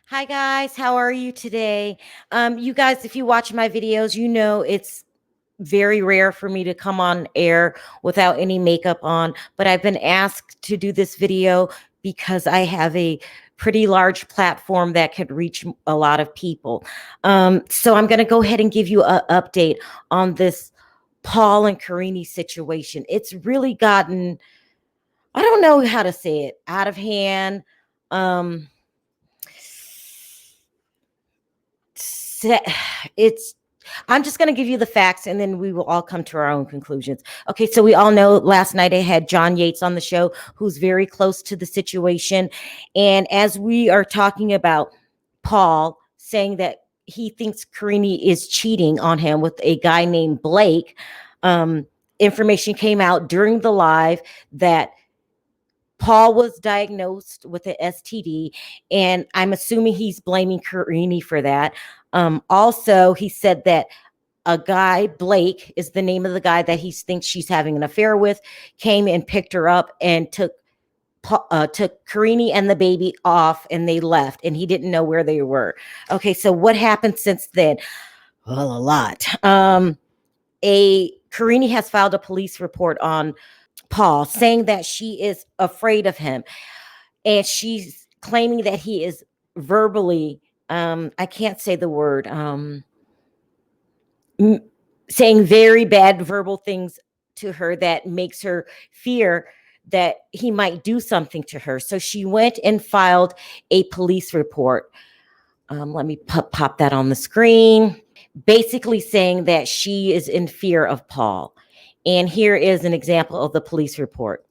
Hi guys, how are you today? You guys, if you watch my videos, you know it's very rare for me to come on air without any makeup on, but I've been asked to do this video because I have a pretty large platform that could reach a lot of people. So I'm going to go ahead and give you an update on this Paul and Karine situation. It's really gotten, I don't know how to say it, out of hand. Um, it's I'm just going to give you the facts and then we will all come to our own conclusions. Okay, so we all know last night I had John Yates on the show, who's very close to the situation. And as we are talking about Paul saying that he thinks Karine is cheating on him with a guy named Blake, information came out during the live that Paul was diagnosed with an STD, and I'm assuming he's blaming Karine for that. Also, he said that a guy, Blake is the name of the guy that he thinks she's having an affair with, came and picked her up and took Karine and the baby off, and they left, and he didn't know where they were. Okay, so what happened since then? Well, a lot. A Karine has filed a police report on Paul, saying that she is afraid of him, and she's claiming that he is verbally, I can't say the word, saying very bad verbal things to her that makes her fear that he might do something to her. So she went and filed a police report. Let me pop that on the screen. Basically saying that she is in fear of Paul. And here is an example of the police report.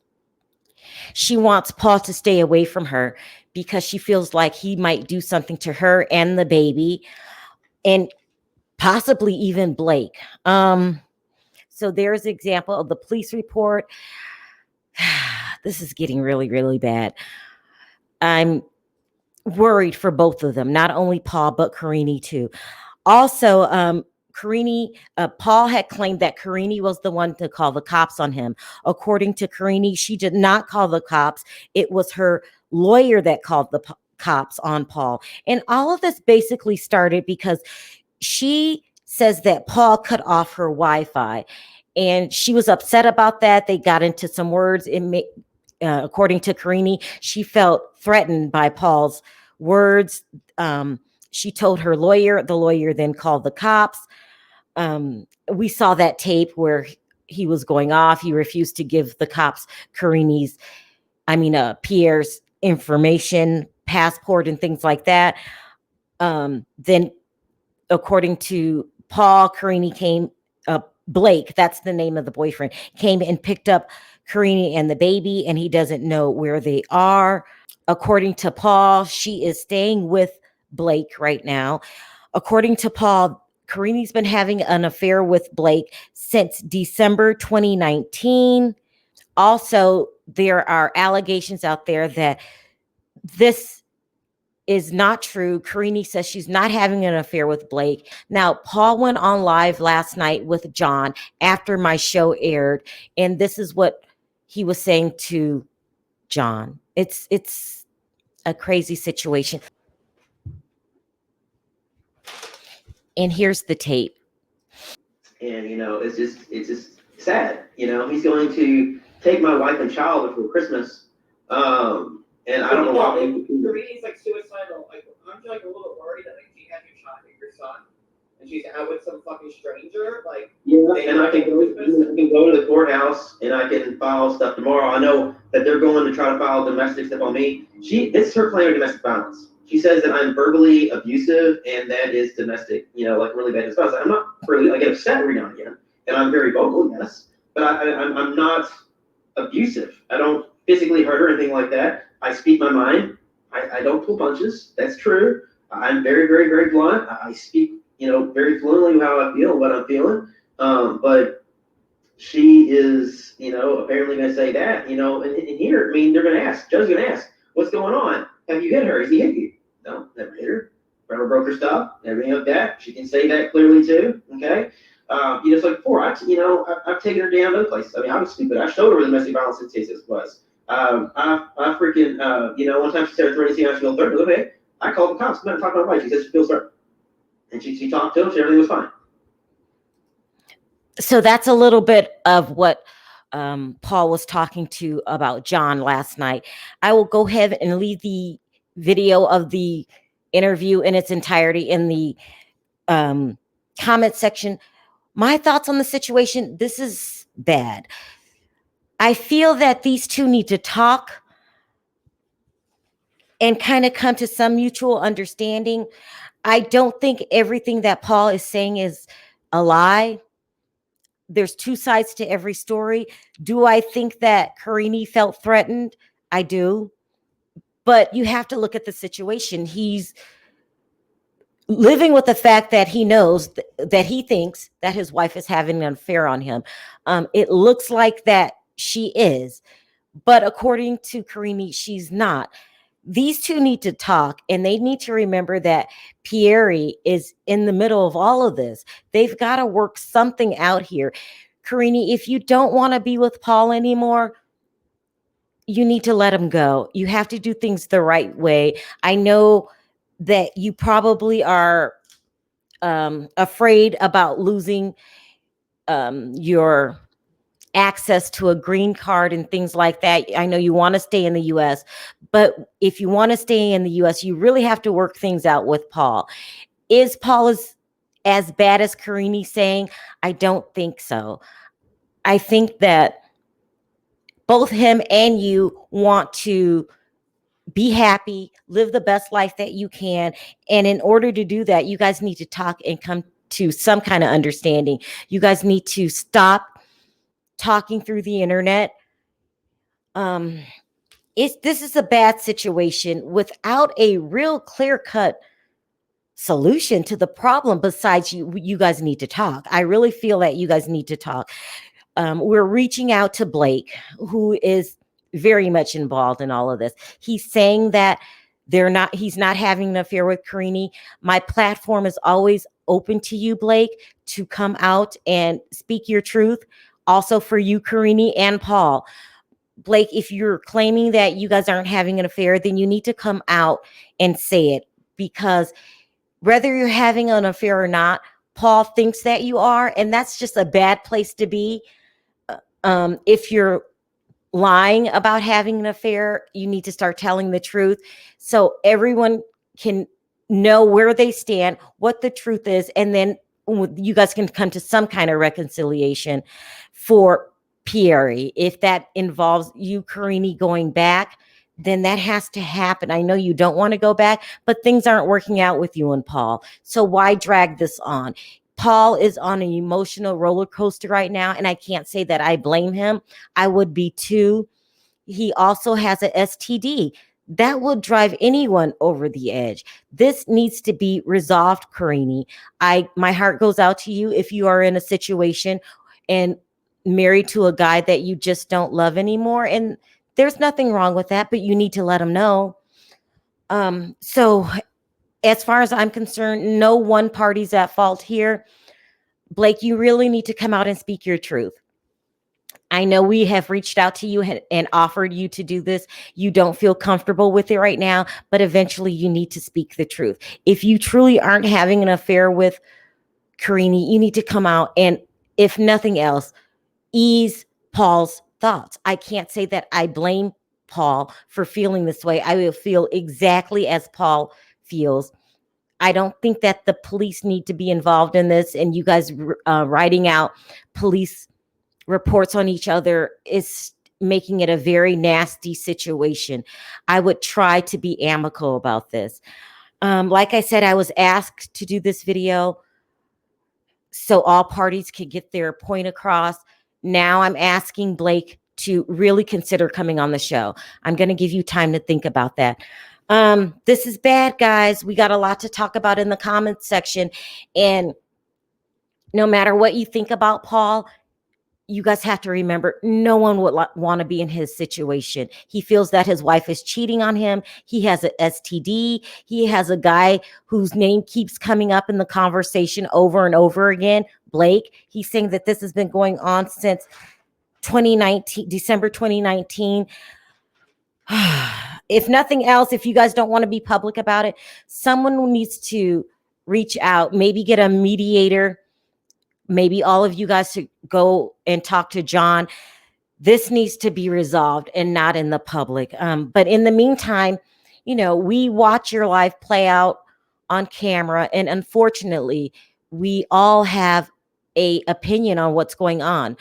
She wants Paul to stay away from her because she feels like he might do something to her and the baby, and possibly even Blake. So there's an example of the police report. This is getting really, really bad. I'm worried for both of them, not only Paul, but Karine too. Also, Paul had claimed that Karine was the one to call the cops on him. According to Karine, she did not call the cops. It was her lawyer that called the cops on Paul. And all of this basically started because she says that Paul cut off her Wi-Fi, and she was upset about that. They got into some words. According to Karine, she felt threatened by Paul's words. She told her lawyer. The lawyer then called the cops. We saw that tape where he was going off. He refused to give the cops Pierre's information, passport, and things like that. Then, according to Paul, Blake, that's the name of the boyfriend, came and picked up Karine and the baby, and he doesn't know where they are. According to Paul, she is staying with Blake right now. According to Paul, Karine's been having an affair with Blake since December 2019. Also, there are allegations out there that this is not true. Karine says she's not having an affair with Blake. Now, Paul went on live last night with John after my show aired, and this is what he was saying to John. It's a crazy situation. And here's the tape. And it's just sad. He's going to take my wife and child before Christmas. And I don't know why. Karine's like suicidal. Like I'm like a little worried that like she has your son, and she's out with some fucking stranger. Like and I can go to the courthouse and I can file stuff tomorrow. I know that they're going to try to file domestic stuff on me. It's her claim of domestic violence. She says that I'm verbally abusive, and that is domestic, like really bad violence. I'm not really, I get upset every now and again, and I'm very vocal, yes, but I'm not abusive. I don't physically hurt or anything like that. I speak my mind. I don't pull punches. That's true. I'm very, very, very blunt. I speak, very fluently how I feel, what I'm feeling. But she is, apparently going to say that, and here, they're going to ask, judge's going to ask, what's going on? Have you hit her? Has he hit you? No, never hit her. Never broke her stuff. Everything like that. She can say that clearly too. Okay. It's like before, I've taken her down to other places. I mean, I was stupid. I showed her where the domestic violence statistics was. I freaking, one time she said her threatening, she felt threatened. Okay, I called the cops. I'm not talking about my wife. She said she feels threatened. And she talked to him, everything was fine. So that's a little bit of what Paul was talking to about John last night. I will go ahead and leave the video of the interview in its entirety in the comment section. My thoughts on the situation: this is bad. I feel that these two need to talk and kind of come to some mutual understanding. I don't think everything that Paul is saying is a lie. There's two sides to every story. Do I think that Karine felt threatened? I do. But you have to look at the situation. He's living with the fact that he knows that he thinks that his wife is having an affair on him. It looks like that she is, but according to Karine, she's not. These two need to talk, and they need to remember that Pierre is in the middle of all of this. They've got to work something out here. Karine, if you don't want to be with Paul anymore, you need to let him go. You have to do things the right way. I know that you probably are afraid about losing your access to a green card and things like that. I know you want to stay in the US, but if you want to stay in the US, you really have to work things out with Paul. Is Paul as bad as Karine saying? I don't think so. I think that both him and you want to be happy, live the best life that you can. And in order to do that, you guys need to talk and come to some kind of understanding. You guys need to stop talking through the internet. This is a bad situation without a real clear-cut solution to the problem. Besides, you guys need to talk. I really feel that you guys need to talk. We're reaching out to Blake, who is very much involved in all of this. He's saying that he's not having an affair with Karine. My platform is always open to you, Blake, to come out and speak your truth. Also for you, Karine and Paul. Blake, if you're claiming that you guys aren't having an affair, then you need to come out and say it, because whether you're having an affair or not, Paul thinks that you are, and that's just a bad place to be. If you're lying about having an affair, you need to start telling the truth so everyone can know where they stand, what the truth is, and then you guys can come to some kind of reconciliation for Pierre. If that involves you, Karine, going back, then that has to happen. I know you don't want to go back, but things aren't working out with you and Paul. So why drag this on? Paul is on an emotional roller coaster right now, and I can't say that I blame him. I would be too. He also has an STD. That will drive anyone over the edge. This needs to be resolved, Karine. My heart goes out to you if you are in a situation and married to a guy that you just don't love anymore. And there's nothing wrong with that, but you need to let him know. So as far as I'm concerned, no one party's at fault here. Blake, you really need to come out and speak your truth. I know we have reached out to you and offered you to do this. You don't feel comfortable with it right now, but eventually you need to speak the truth. If you truly aren't having an affair with Karine, you need to come out and, if nothing else, ease Paul's thoughts. I can't say that I blame Paul for feeling this way. I will feel exactly as Paul feels. I don't think that the police need to be involved in this, and you guys writing out police reports on each other is making it a very nasty situation. I would try to be amicable about this. Like I said, I was asked to do this video so all parties could get their point across. Now I'm asking Blake to really consider coming on the show. I'm going to give you time to think about that. This is bad, guys. We got a lot to talk about in the comments section. And no matter what you think about Paul, you guys have to remember, no one would want to be in his situation. He feels that his wife is cheating on him. He has an STD. He has a guy whose name keeps coming up in the conversation over and over again, Blake. He's saying that this has been going on since 2019, December 2019. If nothing else, if you guys don't want to be public about it, someone needs to reach out, maybe get a mediator. Maybe all of you guys should go and talk to John. This needs to be resolved and not in the public. But in the meantime, you know, we watch your life play out on camera, and unfortunately, we all have a opinion on what's going on.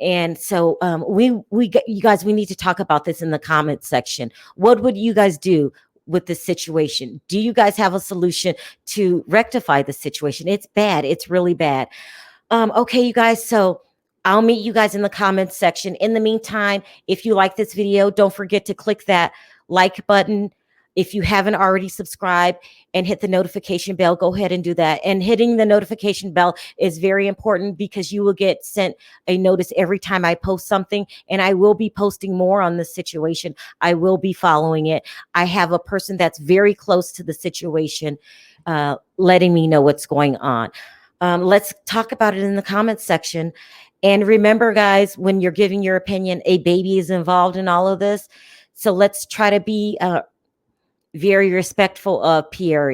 And so you guys, we need to talk about this in the comment section. What would you guys do with this situation? Do you guys have a solution to rectify the situation? It's bad. It's really bad. Okay, you guys, so I'll meet you guys in the comments section. In the meantime, if you like this video, don't forget to click that like button. If you haven't already subscribed and hit the notification bell, go ahead and do that. And hitting the notification bell is very important because you will get sent a notice every time I post something, and I will be posting more on this situation. I will be following it. I have a person that's very close to the situation letting me know what's going on. Let's talk about it in the comments section. And remember, guys, when you're giving your opinion, a baby is involved in all of this. So let's try to be very respectful of Pierre.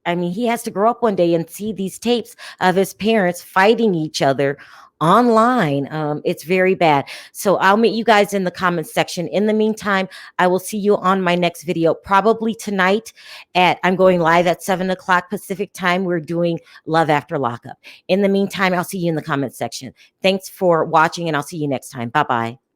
I mean, he has to grow up one day and see these tapes of his parents fighting each other online. It's very bad. So I'll meet you guys in the comments section. In the meantime, I will see you on my next video, probably tonight I'm going live at 7 o'clock Pacific time. We're doing Love After Lockup. In the meantime, I'll see you in the comments section. Thanks for watching, and I'll see you next time. Bye-bye.